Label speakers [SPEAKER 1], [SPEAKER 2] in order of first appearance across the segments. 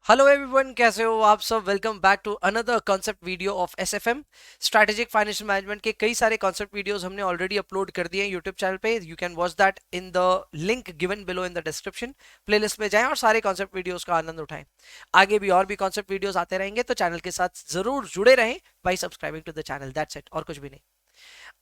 [SPEAKER 1] Hello everyone, कैसे हो आप सब। Welcome back to another concept video of SFM strategic financial management के कई सारे कॉन्सेप्ट वीडियोस हमने ऑलरेडी अपलोड कर दिए हैं यूट्यूब चैनल पे। You can watch that in the link given below in the description. Playlist में जाएं और सारे कॉन्सेप्ट वीडियोस का आनंद उठाएं। आगे भी और भी कॉन्सेप्ट वीडियोस आते रहेंगे, तो चैनल के साथ जरूर जुड़े रहें by subscribing to the channel. That's it, और कुछ भी नहीं।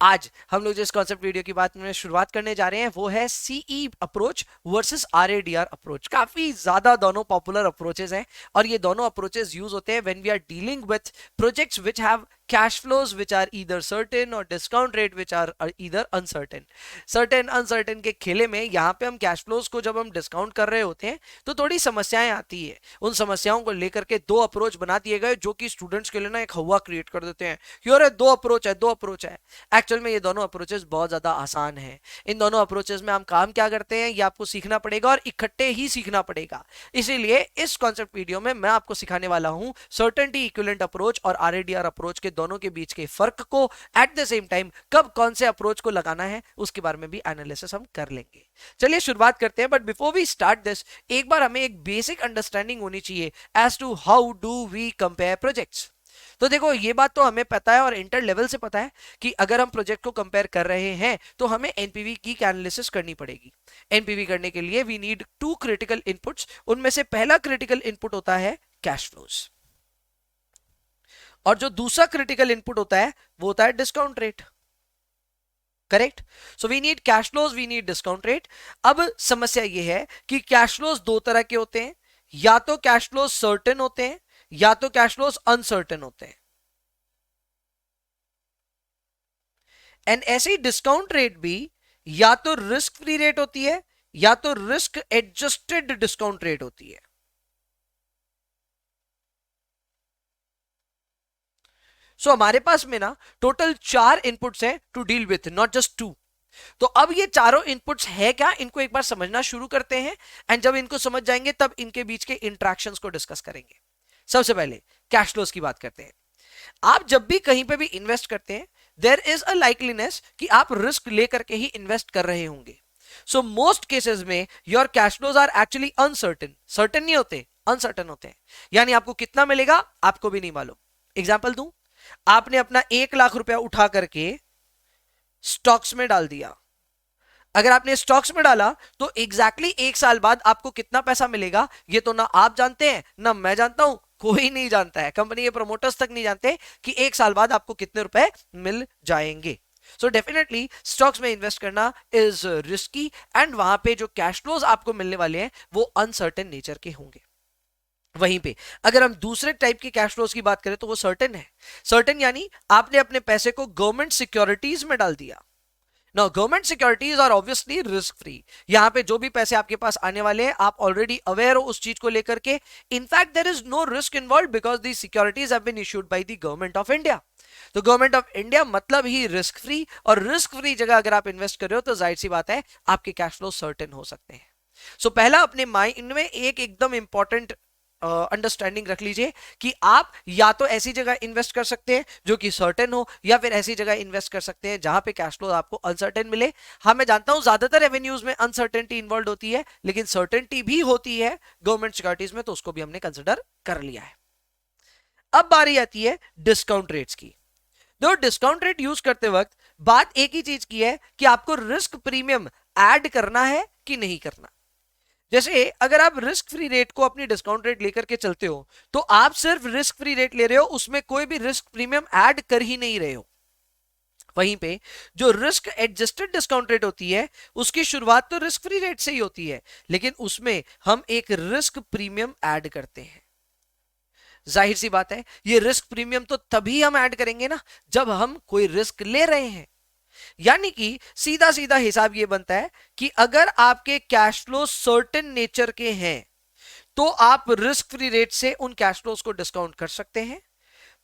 [SPEAKER 1] आज हम लोग जिस कॉन्सेप्ट वीडियो की बात में शुरुआत करने जा रहे हैं वो है CE approach versus RADR approach. काफी ज्यादा दोनों पॉपुलर अप्रोचेस हैं और ये दोनों अप्रोचेस यूज होते हैं when we are dealing with projects which have cash flows which are either certain or discount rate which are either uncertain। certain uncertain के खेले में यहाँ पे हम कैश फ्लोज को जब हम डिस्काउंट कर रहे होते हैं तो थोड़ी समस्याएं आती है। उन समस्याओं को लेकर के दो अप्रोच बना दिए गए जो कि स्टूडेंट्स के लिए ना एक हवा क्रिएट कर देते हैं। यार दो अप्रोच है, दो अप्रोच है। एक्चुअल में ये दोनों अप्रोचेस बहुत ज्यादा आसान है। इन दोनों अप्रोचेस में हम काम क्या करते हैं ये आपको सीखना पड़ेगा और इकट्ठे ही सीखना पड़ेगा। इसीलिए इस कॉन्सेप्ट वीडियो में मैं आपको सिखाने वाला हूं सर्टेनिटी इक्विवेलेंट अप्रोच और आरएडीआर अप्रोच के दोनों के बीच के फर्क को, एट द सेम टाइम कब कौन से अप्रोच को लगाना है उसके बारे में भी एनालिसिस हम कर लेंगे। चलिए शुरुआत करते हैं। But before we start this, एक बार हमें एक बेसिक अंडरस्टैंडिंग होनी चाहिए as to how do we compare projects. तो देखो, ये बात तो हमें पता है और इंटर लेवल से पता है कि अगर हम प्रोजेक्ट को कंपेयर कर रहे हैं तो हमें एनपीवी की एनालिसिस करनी पड़ेगी। एनपीवी करने के लिए we need two critical inputs. उनमें से पहला क्रिटिकल इनपुट होता है कैश फ्लोज, और जो दूसरा क्रिटिकल इनपुट होता है वो होता है discount rate. Correct. So we need cash flows, we need discount rate. अब समस्या ये है कि कैश फ्लोज दो तरह के होते हैं, या तो कैश फ्लोज सर्टेन होते हैं या तो कैश फ्लोज अनसर्टेन होते हैं। एंड ऐसे ही डिस्काउंट रेट भी या तो रिस्क फ्री रेट होती है या तो रिस्क एडजस्टेड डिस्काउंट रेट होती है। सो हमारे पास में ना टोटल 4 इनपुट्स हैं to deal with, not just 2। तो अब ये चारों इनपुट्स है क्या, इनको एक बार समझना शुरू करते हैं। एंड जब इनको समझ जाएंगे तब इनके बीच के इंट्रैक्शंस को डिस्कस करेंगे। सबसे पहले कैश फ्लोज की बात करते हैं। आप जब भी कहीं पे भी इन्वेस्ट करते हैं, देयर इज अ लाइकलीनेस कि आप रिस्क लेकर के ही इन्वेस्ट कर रहे होंगे। सो मोस्ट केसेस में your cash flows are actually uncertain. Certain नहीं होते, अनसर्टेन होते हैं। यानी आपको कितना मिलेगा आपको भी नहीं मालूम। एग्जाम्पल दूं, आपने अपना 1 लाख रुपया उठा करके स्टॉक्स में डाल दिया। अगर आपने स्टॉक्स में डाला तो एग्जैक्टली 1 साल बाद आपको कितना पैसा मिलेगा ये तो ना आप जानते हैं ना मैं जानता हूं, कोई नहीं जानता है। कंपनी के प्रमोटर्स तक नहीं जानते कि 1 साल बाद आपको कितने रुपए मिल जाएंगे। सो डेफिनेटली स्टॉक्स में इन्वेस्ट करना इज रिस्की एंड वहां पे जो कैश फ्लोज आपको मिलने वाले हैं वो अनसर्टेन नेचर के होंगे। वहीं पे अगर हम दूसरे टाइप के कैश फ्लोज की बात करें तो वो सर्टेन है। सर्टेन यानी आपने अपने पैसे को गवर्नमेंट सिक्योरिटीज में डाल दिया। Now government securities are obviously risk free. यहां पे जो भी पैसे आपके पास आने वाले हैं आप ऑलरेडी अवेयर हो उस चीज को लेकर के। In fact there is no risk involve because the securities have been issued by the government of India. तो गवर्नमेंट ऑफ इंडिया मतलब ही रिस्क फ्री, और रिस्क फ्री जगह अगर आप इन्वेस्ट कर रहे हो तो जाहिर सी बात है आपके कैश फ्लो सर्टेन हो सकते हैं। सो पहला अपने माइंड में एक एकदम इंपॉर्टेंट अंडरस्टैंडिंग रख लीजिए कि आप या तो ऐसी जगह इन्वेस्ट कर सकते हैं जो कि सर्टेन हो, या फिर ऐसी जगह इन्वेस्ट कर सकते हैं जहां पे कैश फ्लो आपको अनसर्टेन मिले। हाँ, मैं जानता हूं ज्यादातर रेवेन्यूज में अनसर्टेनिटी इन्वॉल्व होती है, लेकिन सर्टेनिटी भी होती है गवर्नमेंट सिक्योरिटीज में, तो उसको भी हमने कंसिडर कर लिया है। अब बारी आती है डिस्काउंट रेट्स की। तो डिस्काउंट रेट यूज करते वक्त बात एक ही चीज की है कि आपको रिस्क प्रीमियम ऐड करना है कि नहीं करना। जैसे अगर आप रिस्क फ्री रेट को अपनी डिस्काउंट रेट लेकर के चलते हो तो आप सिर्फ रिस्क फ्री रेट ले रहे हो, उसमें कोई भी रिस्क प्रीमियम ऐड कर ही नहीं रहे हो। वहीं पे जो रिस्क एडजस्टेड डिस्काउंट रेट होती है उसकी शुरुआत तो रिस्क फ्री रेट से ही होती है, लेकिन उसमें हम एक रिस्क प्रीमियम ऐड करते हैं। जाहिर सी बात है ये रिस्क प्रीमियम तो तभी हम ऐड करेंगे ना जब हम कोई रिस्क ले रहे हैं। यानी कि सीधा सीधा हिसाब ये बनता है कि अगर आपके कैश फ्लो सर्टेन नेचर के हैं तो आप रिस्क फ्री रेट से उन कैश फ्लोज को डिस्काउंट कर सकते हैं।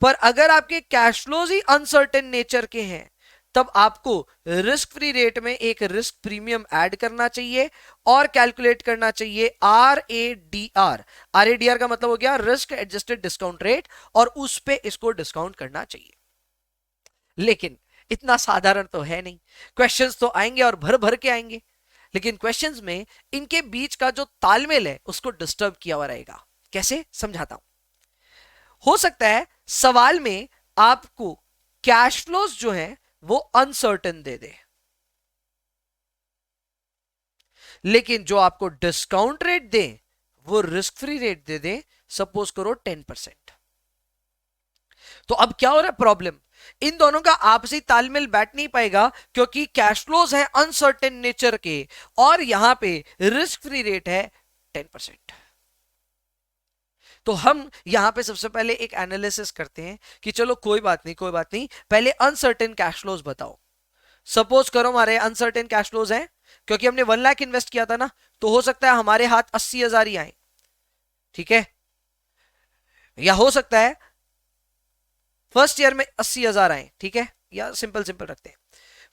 [SPEAKER 1] पर अगर आपके कैश फ्लोज ही अनसर्टेन नेचर के हैं तब आपको रिस्क फ्री रेट में एक रिस्क प्रीमियम ऐड करना चाहिए और कैलकुलेट करना चाहिए आरएडीआर। आरएडीआर का मतलब हो गया रिस्क एडजस्टेड डिस्काउंट रेट, और उस पे इसको डिस्काउंट करना चाहिए। लेकिन इतना साधारण तो है नहीं। क्वेश्चंस तो आएंगे और भर भर के आएंगे, लेकिन क्वेश्चंस में इनके बीच का जो तालमेल है उसको डिस्टर्ब किया हुआ रहेगा। कैसे समझाता हूं। हो सकता है सवाल में आपको कैश फ्लोज जो है वो अनसर्टेन दे दे, लेकिन जो आपको डिस्काउंट रेट दे वो रिस्क फ्री रेट दे दे, सपोज करो 10%। तो अब क्या हो रहा है प्रॉब्लम, इन दोनों का आपसी तालमेल बैठ नहीं पाएगा क्योंकि कैश फ्लोज है अनसर्टेन नेचर के और यहां पे रिस्क फ्री रेट है 10%। तो हम यहां पे सबसे पहले एक एनालिसिस करते हैं कि चलो कोई बात नहीं, पहले अनसर्टेन कैश फ्लोज बताओ। सपोज करो हमारे अनसर्टेन कैश फ्लोज हैं, क्योंकि हमने 1 लाख इन्वेस्ट किया था ना, तो हो सकता है हमारे हाथ 80,000 ही आए, ठीक है, या हो सकता है फर्स्ट ईयर में 80,000 आए, ठीक है, या सिंपल रखते हैं,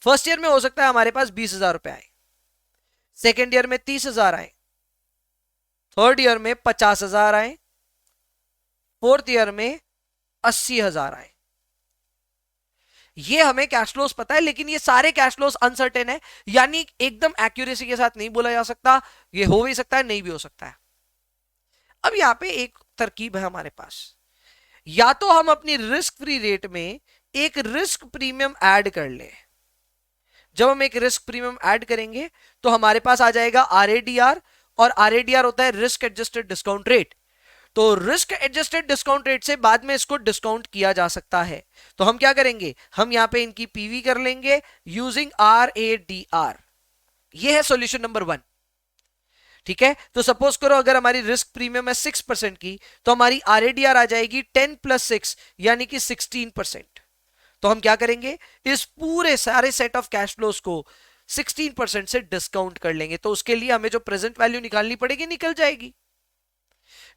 [SPEAKER 1] फर्स्ट ईयर में हो सकता है हमारे पास 20,000 रुपए आए, सेकेंड ईयर में 30,000 आए, थर्ड ईयर में 50,000 आए, फोर्थ ईयर में 80,000 आए। ये हमें कैश फ्लोज पता है, लेकिन ये सारे कैश फ्लोज अनसर्टेन है, यानी एकदम एक्यूरेसी के साथ नहीं बोला जा सकता, ये हो भी सकता है नहीं भी हो सकता है। अब यहां पे एक तरकीब है हमारे पास, या तो हम अपनी रिस्क फ्री रेट में एक रिस्क प्रीमियम ऐड कर ले। जब हम एक रिस्क प्रीमियम ऐड करेंगे तो हमारे पास आ जाएगा आरएडीआर, और आरएडीआर होता है रिस्क एडजस्टेड डिस्काउंट रेट। तो रिस्क एडजस्टेड डिस्काउंट रेट से बाद में इसको डिस्काउंट किया जा सकता है। तो हम क्या करेंगे, हम यहां पे इनकी पीवी कर लेंगे यूजिंग आरएडीआर। ये है सॉल्यूशन नंबर 1, ठीक है। तो सपोज करो अगर हमारी रिस्क प्रीमियम है 6% की, तो हमारी आरएडीआर आ जाएगी 10 + 6 यानी कि 16%। तो हम क्या करेंगे, इस पूरे सारे सेट ऑफ कैश फ्लोज को 16% से डिस्काउंट कर लेंगे। तो उसके लिए हमें जो प्रेजेंट वैल्यू निकालनी पड़ेगी निकल जाएगी।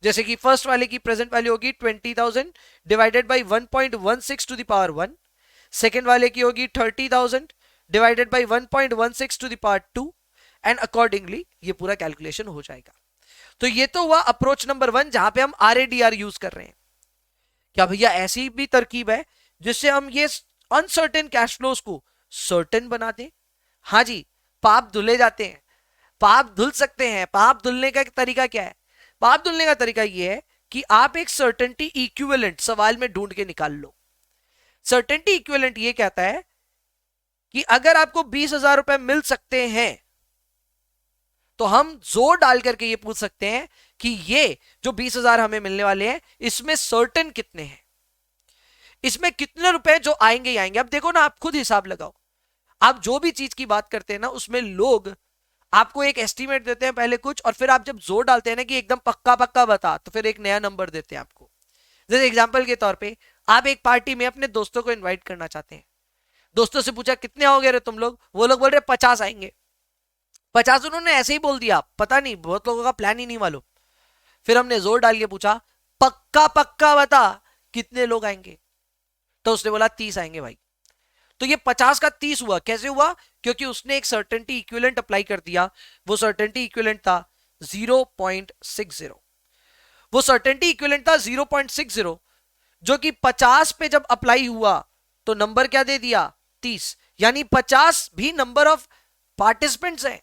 [SPEAKER 1] जैसे कि फर्स्ट वाले की प्रेजेंट वैल्यू होगी 20,000 divided by 1.16 to the power 1, second वाले की होगी 30,000 divided by 1.16 to the power 2, and accordingly ये पूरा कैलकुलेशन हो जाएगा। तो ये तो हुआ अप्रोच नंबर 1 जहां पे हम आरएडीआर यूज कर रहे हैं। क्या भैया ऐसी भी तरकीब है जिससे हम ये अनसर्टेन कैश फ्लोज को सर्टेन बना दें? हाँ जी, पाप धुले जाते हैं, पाप धुल सकते हैं। पाप धुलने का तरीका क्या है, पाप धुलने का तरीका यह है कि आप एक सर्टेनिटी इक्विवेलेंट सवाल में ढूंढ के निकाल लो। सर्टेनिटी इक्विवेलेंट ये कहता है कि अगर आपको 20,000 रुपए मिल सकते हैं तो हम जोर डाल करके ये पूछ सकते हैं कि ये जो 20,000 हमें मिलने वाले हैं इसमें सर्टेन कितने हैं, इसमें कितने रुपए जो आएंगे ही आएंगे। अब देखो ना, आप खुद हिसाब लगाओ, आप जो भी चीज की बात करते हैं ना उसमें लोग आपको एक एस्टीमेट देते हैं पहले कुछ, और फिर आप जब जोर डालते हैं ना कि एकदम पक्का पक्का बता, तो फिर एक नया नंबर देते हैं आपको। जैसे एग्जांपल के तौर पे आप एक पार्टी में अपने दोस्तों को इनवाइट करना चाहते हैं, दोस्तों से पूछा कितने आओगे रे तुम लोग, वो लोग बोल रहे 50 आएंगे। 50 उन्होंने ऐसे ही बोल दिया, पता नहीं बहुत लोगों का प्लान ही नहीं मालूम। फिर हमने जोर डाल के पूछा पक्का पक्का बता कितने लोग आएंगे, तो उसने बोला 30 आएंगे भाई। तो ये 50 का 30 हुआ, कैसे हुआ, क्योंकि उसने एक सर्टेनिटी इक्विवेलेंट अप्लाई कर दिया। वो सर्टेनिटी इक्विवेलेंट था 0.60, वो सर्टेनिटी इक्विवेलेंट था 0.60, जो कि 50 पे जब अप्लाई हुआ तो नंबर क्या दे दिया 30, यानी 50 भी नंबर ऑफ पार्टिसिपेंट्स है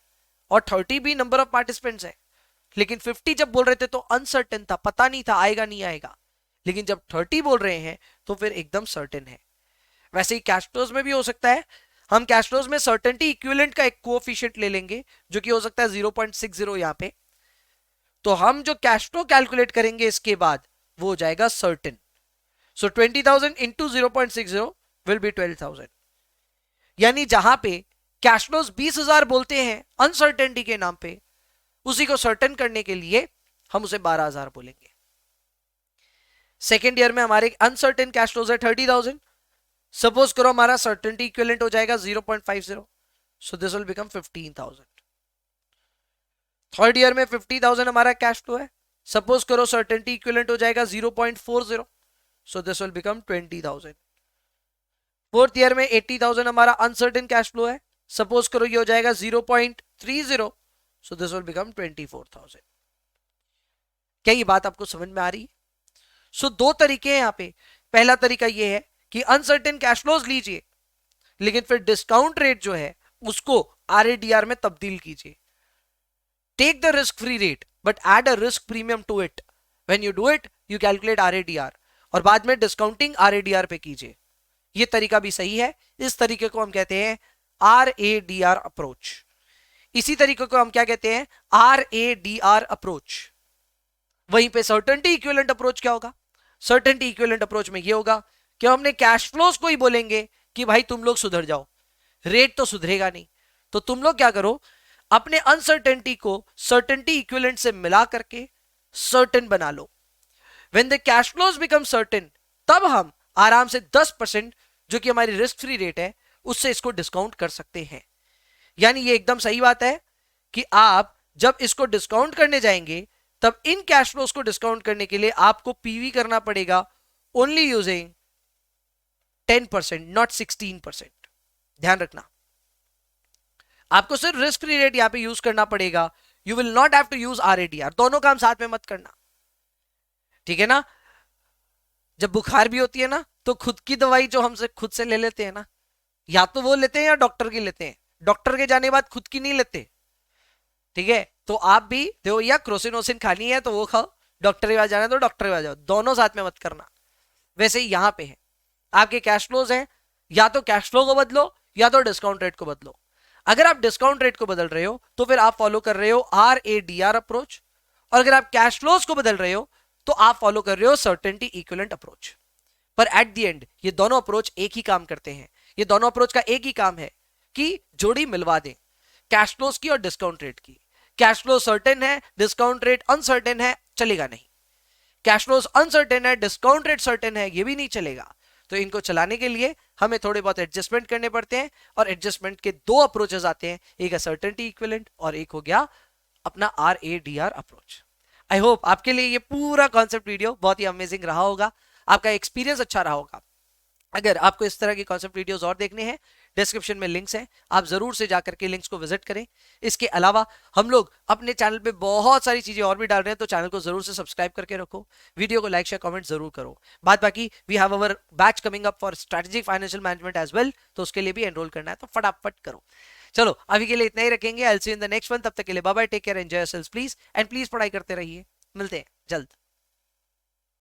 [SPEAKER 1] और 30 भी नंबर ऑफ पार्टिसिपेंट्स है। लेकिन 50 जब बोल रहे थे तो अनसर्टेन था, पता नहीं था आएगा नहीं आएगा, लेकिन जब 30 बोल रहे हैं तो फिर एकदम सर्टेन है। वैसे ही कैश फ्लोज में भी हो सकता है, हम कैश फ्लोज में सर्टेनिटी इक्विवेलेंट का एक कोएफिशिएंट ले लेंगे जो कि हो सकता है 0.60 यहां पे, तो हम जो कैश फ्लो कैलकुलेट करेंगे इसके बाद वो हो जाएगा certain. So 20,000 into 0.60 will be 12,000, यानी जहां पे कैश फ्लोज 20,000 बोलते हैं अनसर्टेनिटी के नाम पे, उसी को सर्टेन करने के लिए हम उसे 12,000 बोलेंगे। सेकेंड ईयर में हमारे अनसर्टेन कैश फ्लोज है 30,000, सपोज करो हमारा सर्टेनिटी इक्विवेलेंट हो जाएगा 0.50, so this will become 15,000। Third year में 50,000 हमारा कैश फ्लो है, सपोज करो सर्टेनिटी इक्विवेलेंट हो जाएगा 0.40, so this will become 20,000। Fourth year में 80,000 हमारा अनसर्टेन कैश फ्लो है, सपोज करो ये हो जाएगा 0.30, सो दिस विल बिकम 24,000। क्या ये बात आपको समझ में आ रही है? सो दो तरीके हैं यहाँ पे। पहला तरीका ये है कि अनसर्टेन कैश फ्लोज लीजिए, लेकिन फिर डिस्काउंट रेट जो है उसको आरएडीआर में तब्दील कीजिए। Take the risk free rate but add a risk premium to it, when you do it you calculate RADR और बाद में डिस्काउंटिंग RADR पे कीजिए। ये तरीका भी सही है। इस तरीके को हम कहते हैं RADR अप्रोच। इसी तरीके को हम क्या कहते हैं? RADR approach. वहीं पे सर्टेनिटी इक्विवेलेंट अप्रोच क्या होगा? सर्टेनिटी इक्विवेलेंट अप्रोच में ये होगा कि हमने कैश फ्लोज को ही बोलेंगे कि भाई तुम लोग सुधर जाओ, रेट तो सुधरेगा नहीं, तो तुम लोग क्या करो, अपने अनसर्टेनिटी को सर्टेनिटी इक्विवेलेंट से मिला करके सर्टेन बना लो। When the cash flows become certain, तब हम आराम से 10% जो कि हमारी रिस्क फ्री रेट है उससे इसको डिस्काउंट कर सकते हैं। यानी ये एकदम सही बात है कि आप जब इसको डिस्काउंट करने जाएंगे तब इन कैश फ्लोज को डिस्काउंट करने के लिए आपको पीवी करना पड़ेगा ओनली यूजिंग 10%, नॉट 16%। ध्यान रखना, आपको सिर्फ रिस्क फ्री रेट यहां पे यूज करना पड़ेगा। You will not have to use RADR। दोनों काम साथ में मत करना, ठीक है ना? जब बुखार भी होती है ना तो खुद की दवाई जो हमसे खुद से ले लेते हैं ना, या तो वो लेते हैं या डॉक्टर की लेते हैं। डॉक्टर के जाने के बाद खुद की नहीं लेते, ठीक है? तो आप भी देखो, या क्रोसिनोसिन खानी है तो वो खाओ, डॉक्टर के पास जाना है तो डॉक्टर के पास जाओ, दोनों साथ में मत करना। वैसे ही यहां पे है, आपके कैश फ्लोज हैं, या तो कैश फ्लो को बदलो या तो डिस्काउंट रेट को बदलो। अगर आप डिस्काउंट रेट को बदल रहे हो तो फिर आप फॉलो कर रहे हो RADR अप्रोच, और अगर आप कैश फ्लोज को बदल रहे हो तो आप फॉलो कर रहे हो सर्टेनिटी इक्विवेलेंट अप्रोच। पर एट द एंड ये दोनों अप्रोच एक ही काम करते हैं। ये दोनों अप्रोच का एक ही काम है कि जोड़ी मिलवा दें, कैश फ्लोज की और डिस्काउंट रेट की। कैश फ्लो सर्टेन है, डिस्काउंट रेट अनसर्टेन है, चलेगा नहीं। कैश फ्लोज अनसर्टेन है, डिस्काउंट रेट सर्टेन है, ये भी नहीं चलेगा। तो इनको चलाने के लिए हमें थोड़े बहुत एडजस्टमेंट करने पड़ते हैं, और एडजस्टमेंट के दो अप्रोचेस आते हैं, एक है सर्टेनिटी इक्विवेलेंट और एक हो गया अपना RADR अप्रोच। आई होप आपके लिए ये पूरा कॉन्सेप्ट वीडियो बहुत ही अमेजिंग रहा होगा, आपका एक्सपीरियंस अच्छा रहा होगा। अगर आपको इस तरह के कॉन्सेप्ट वीडियोस और देखने हैं, डिस्क्रिप्शन में लिंक्स हैं, आप जरूर से जाकर के लिंक्स को विजिट करें। इसके अलावा हम लोग अपने चैनल पे बहुत सारी चीजें और भी डाल रहे हैं, तो चैनल को जरूर से सब्सक्राइब करके रखो, वीडियो को लाइक शेयर कमेंट जरूर करो। बात बाकी we have our batch coming up for strategic financial management as well, तो उसके लिए भी एनरोल करना है तो फटाफट करो। चलो अभी के लिए इतना ही रखेंगे। I will see you in the next one. तब तक के लिए bye bye, take care, enjoy yourselves please, and please पढ़ाई करते रहिए। मिलते हैं जल्द।